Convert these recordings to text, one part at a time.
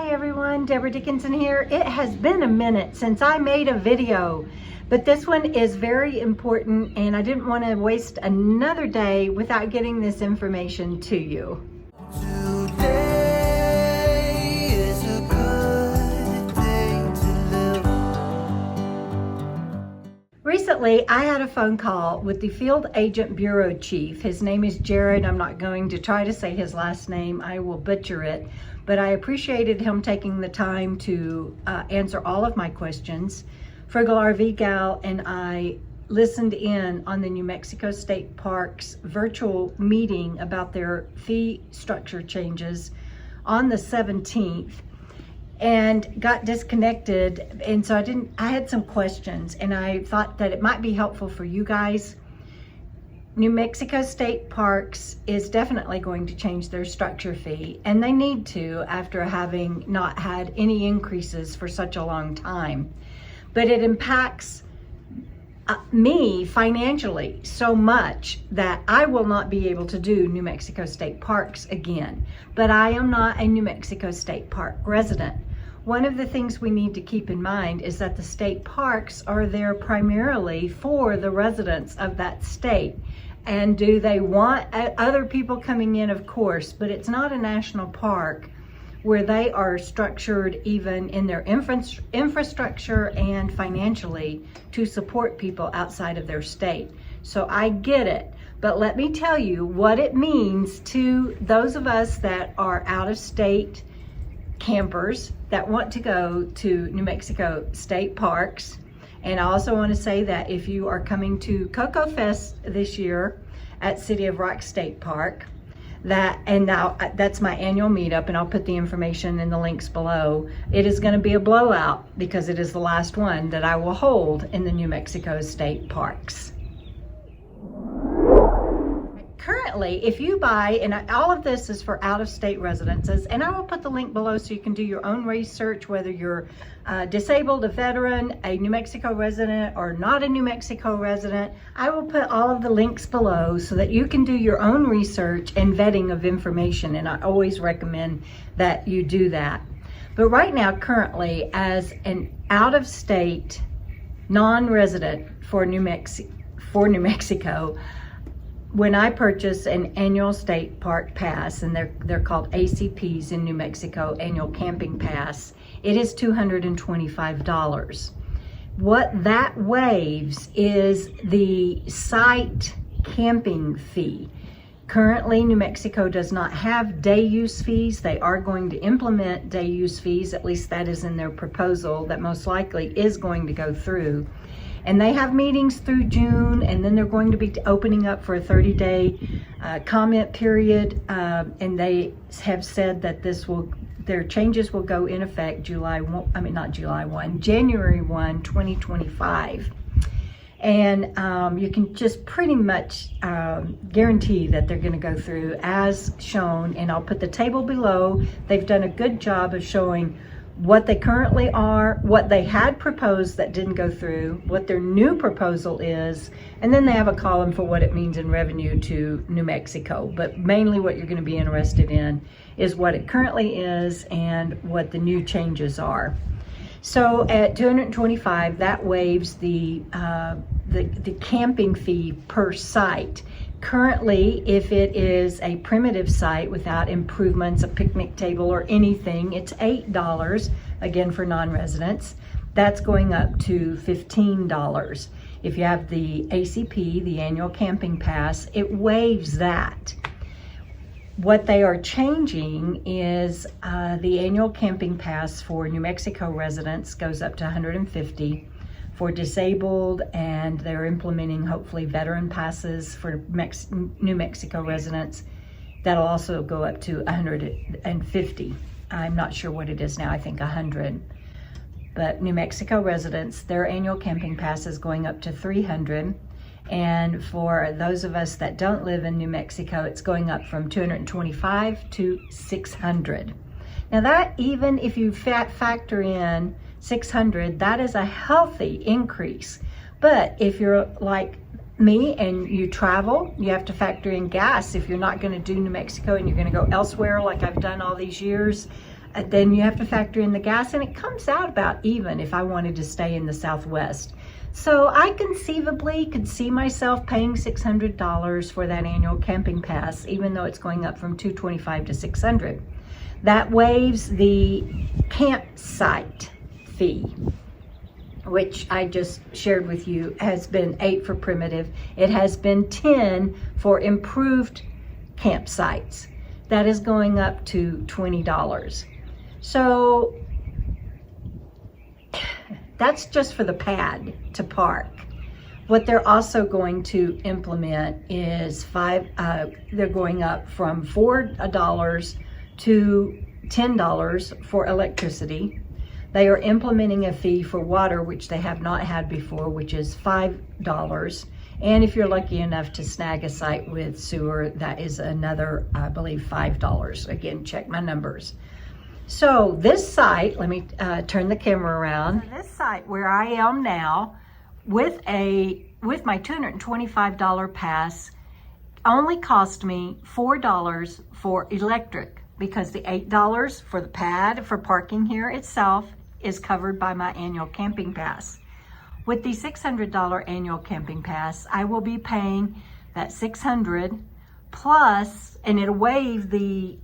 Hi everyone, Debra Dickinson here. It has been a minute since I made a video, but this one is very important and I didn't want to waste another day without getting this information to you. Today is a good day to live. Recently, I had a phone call with the Field Agent Bureau Chief. His name is Jared. I'm not going to try to say his last name. I will butcher it. But I appreciated him taking the time to answer all of my questions. Frugal RV Gal and I listened in on the New Mexico State Parks virtual meeting about their fee structure changes on the 17th and got disconnected. And so I had some questions and I thought that it might be helpful for you guys. New Mexico State Parks is definitely going to change their structure fee, and they need to after having not had any increases for such a long time. But it impacts me financially so much that I will not be able to do New Mexico State Parks again. But I am not a New Mexico State Park resident. One of the things we need to keep in mind is that the state parks are there primarily for the residents of that state. And do they want other people coming in? Of course, but it's not a national park where they are structured even in their infrastructure and financially to support people outside of their state. So I get it, but let me tell you what it means to those of us that are out of state campers that want to go to New Mexico State Parks. And I also want to say that if you are coming to KOKO Fest this year at City of Rock State Park, that's my annual meetup, and I'll put the information in the links below. It is going to be a blowout because it is the last one that I will hold in the New Mexico State Parks. Currently, if you buy, and all of this is for out-of-state residences, and I will put the link below so you can do your own research, whether you're disabled, a veteran, a New Mexico resident, or not a New Mexico resident. I will put all of the links below so that you can do your own research and vetting of information, and I always recommend that you do that. But right now, currently, as an out-of-state non-resident for New Mexico, when I purchase an annual state park pass, and they're called ACPs in New Mexico, annual camping pass, it is $225. What that waives is the site camping fee. Currently, New Mexico does not have day use fees. They are going to implement day use fees, at least that is in their proposal that most likely is going to go through. And they have meetings through June, and then they're going to be opening up for a 30-day comment period. And they have said that their changes will go in effect January 1, 2025. And you can just pretty much guarantee that they're going to go through as shown. And I'll put the table below. They've done a good job of showing what they currently are, what they had proposed that didn't go through, what their new proposal is, and then they have a column for what it means in revenue to New Mexico. But mainly what you're going to be interested in is what it currently is and what the new changes are. So at $225, that waives the camping fee per site. Currently, if it is a primitive site without improvements, a picnic table or anything, it's $8, again for non-residents. That's going up to $15. If you have the ACP, the annual camping pass, it waives that. What they are changing is the annual camping pass for New Mexico residents goes up to $150. For disabled, and they're implementing hopefully veteran passes for New Mexico residents. That'll also go up to $150. I'm not sure what it is now, I think $100. But New Mexico residents, their annual camping pass is going up to $300. And for those of us that don't live in New Mexico, it's going up from $225 to $600. Now that, even if you factor in $600, that is a healthy increase. But if you're like me and you travel, you have to factor in gas if you're not going to do New Mexico and you're going to go elsewhere like I've done all these years. then you have to factor in the gas, and it comes out about even if I wanted to stay in the Southwest. So I conceivably could see myself paying $600 for that annual camping pass, even though it's going up from $225 to $600. That waives the campsite fee, which I just shared with you has been $8 for primitive. It has been $10 for improved campsites. That is going up to $20. So that's just for the pad to park. What they're also going to implement is they're going up from $4 to $10 for electricity. They are implementing a fee for water, which they have not had before, which is $5. And if you're lucky enough to snag a site with sewer, that is another, I believe, $5. Again, check my numbers. So this site, let me turn the camera around. This site where I am now with my $225 pass only cost me $4 for electric, because the $8 for the pad for parking here itself is covered by my annual camping pass. With the $600 annual camping pass, I will be paying that $600 plus, and it'll waive the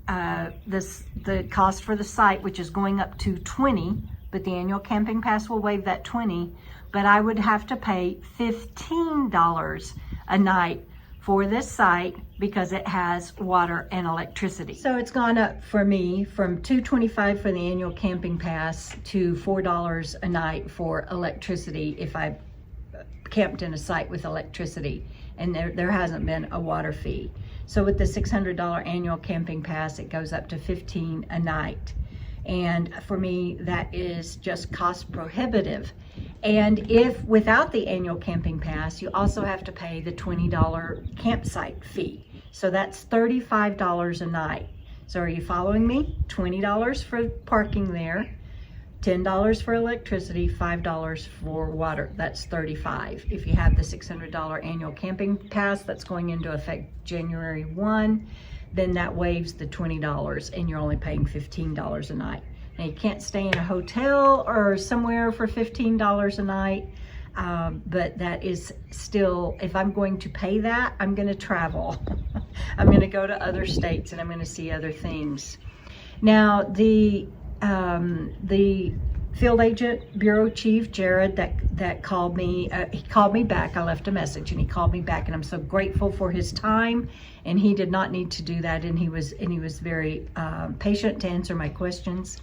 cost for the site, which is going up to $20, but the annual camping pass will waive that $20, but I would have to pay $15 a night for this site because it has water and electricity. So it's gone up for me from $225 for the annual camping pass to $4 a night for electricity if I camped in a site with electricity, and there hasn't been a water fee. So with the $600 annual camping pass, it goes up to $15 a night. And for me, that is just cost prohibitive. And if without the annual camping pass, you also have to pay the $20 campsite fee. So that's $35 a night. So are you following me? $20 for parking there, $10 for electricity, $5 for water. That's $35. If you have the $600 annual camping pass that's going into effect January 1, then that waives the $20 and you're only paying $15 a night. Now you can't stay in a hotel or somewhere for $15 a night, but that is still, if I'm going to pay that, I'm going to travel. I'm going to go to other states and I'm going to see other things. Now the field agent bureau chief Jared that called me, he called me back. I left a message and he called me back, and I'm so grateful for his time. And he did not need to do that, and he was very patient to answer my questions.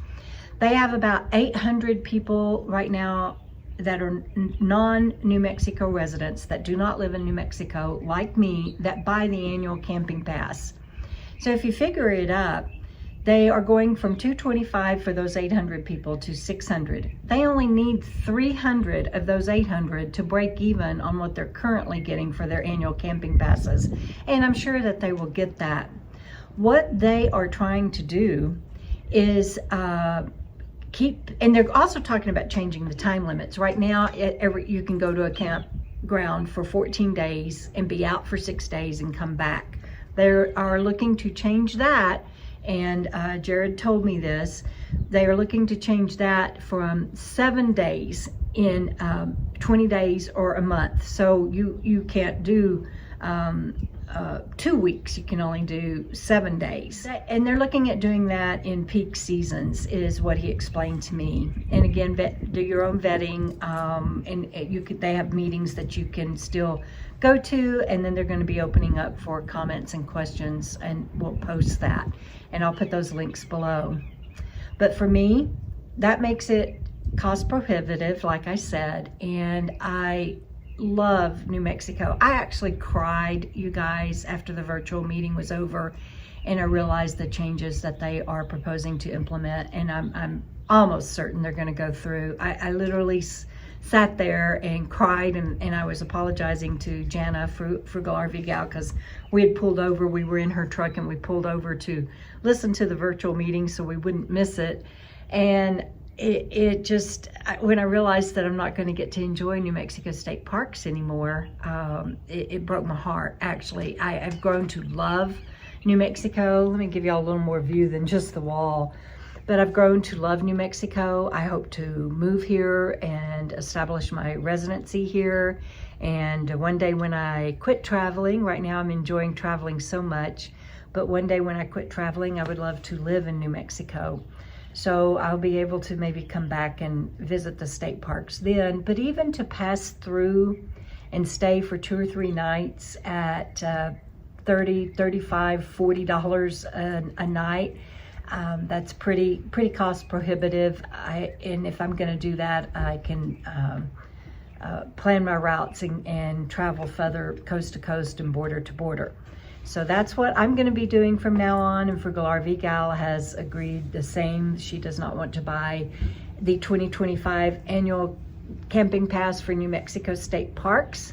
They have about 800 people right now that are non-New Mexico residents that do not live in New Mexico, like me, that buy the annual camping pass. So if you figure it up, they are going from $225 for those 800 people to $600. They only need 300 of those 800 to break even on what they're currently getting for their annual camping passes. And I'm sure that they will get that. What they are trying to do is and they're also talking about changing the time limits. Right now, you can go to a campground for 14 days and be out for 6 days and come back. They are looking to change that. And Jared told me this. They are looking to change that from 7 days in 20 days or a month. So you can't do 2 weeks, you can only do 7 days. And they're looking at doing that in peak seasons, is what he explained to me. And again, do your own vetting, and they have meetings that you can still go to, and then they're going to be opening up for comments and questions, and we'll post that. And I'll put those links below. But for me, that makes it cost prohibitive, like I said, and I love New Mexico. I actually cried, you guys, after the virtual meeting was over, and I realized the changes that they are proposing to implement, and I'm almost certain they're going to go through. I literally sat there and cried, and I was apologizing to Jana, Frugal RV Gal, because we had pulled over. We were in her truck and we pulled over to listen to the virtual meeting so we wouldn't miss it. And it just, when I realized that I'm not going to get to enjoy New Mexico state parks anymore, it broke my heart. Actually, I've grown to love New Mexico. Let me give y'all a little more view than just the wall. but I've grown to love New Mexico. I hope to move here and establish my residency here. And one day when I quit traveling, right now I'm enjoying traveling so much, but one day when I quit traveling, I would love to live in New Mexico. So I'll be able to maybe come back and visit the state parks then, but even to pass through and stay for 2 or 3 nights at $30, $35, $40 a night, that's pretty cost prohibitive. And if I'm gonna do that, I can plan my routes and travel further coast to coast and border to border. So that's what I'm going to be doing from now on. And Frugal RV Gal has agreed the same. She does not want to buy the 2025 annual camping pass for New Mexico State Parks.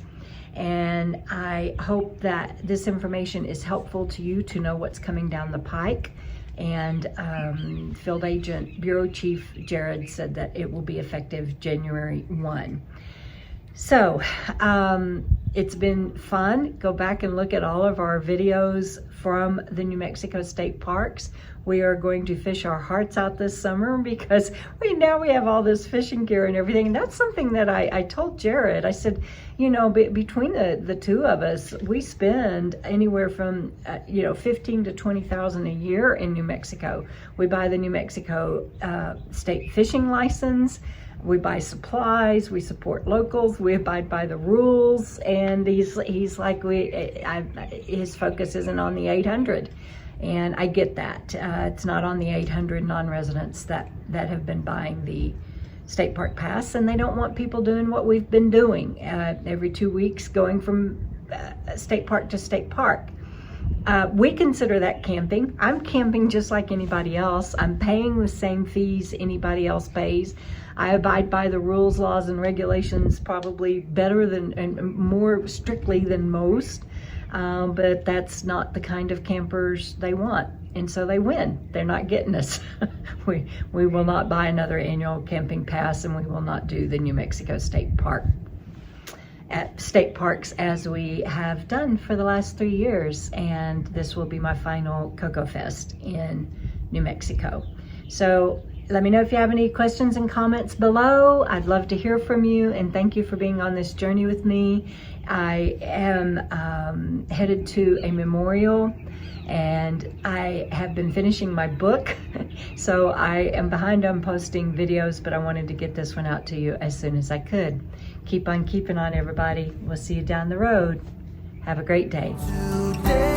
And I hope that this information is helpful to you to know what's coming down the pike. And Field Agent Bureau Chief Jared said that it will be effective January 1. So it's been fun. Go back and look at all of our videos from the New Mexico State Parks. We are going to fish our hearts out this summer because now we have all this fishing gear and everything. And that's something that I told Jared. I said, you know, between the two of us, we spend anywhere from, $15,000 to $20,000 a year in New Mexico. We buy the New Mexico state fishing license. We buy supplies, we support locals, we abide by the rules, and he's like, his focus isn't on the 800, and I get that. It's not on the 800 non-residents that have been buying the state park pass, and they don't want people doing what we've been doing every 2 weeks, going from state park to state park. We consider that camping. I'm camping just like anybody else. I'm paying the same fees anybody else pays. I abide by the rules, laws, and regulations probably better than and more strictly than most, but that's not the kind of campers they want, and so they win. They're not getting us. We will not buy another annual camping pass, and we will not do the New Mexico State Park at state parks as we have done for the last 3 years, and this will be my final KOKO Fest in New Mexico. So let me know if you have any questions and comments below. I'd love to hear from you, and thank you for being on this journey with me. I am headed to a memorial, and I have been finishing my book, so I am behind on posting videos, but I wanted to get this one out to you as soon as I could. Keep on keeping on, everybody. We'll see you down the road. Have a great day. Today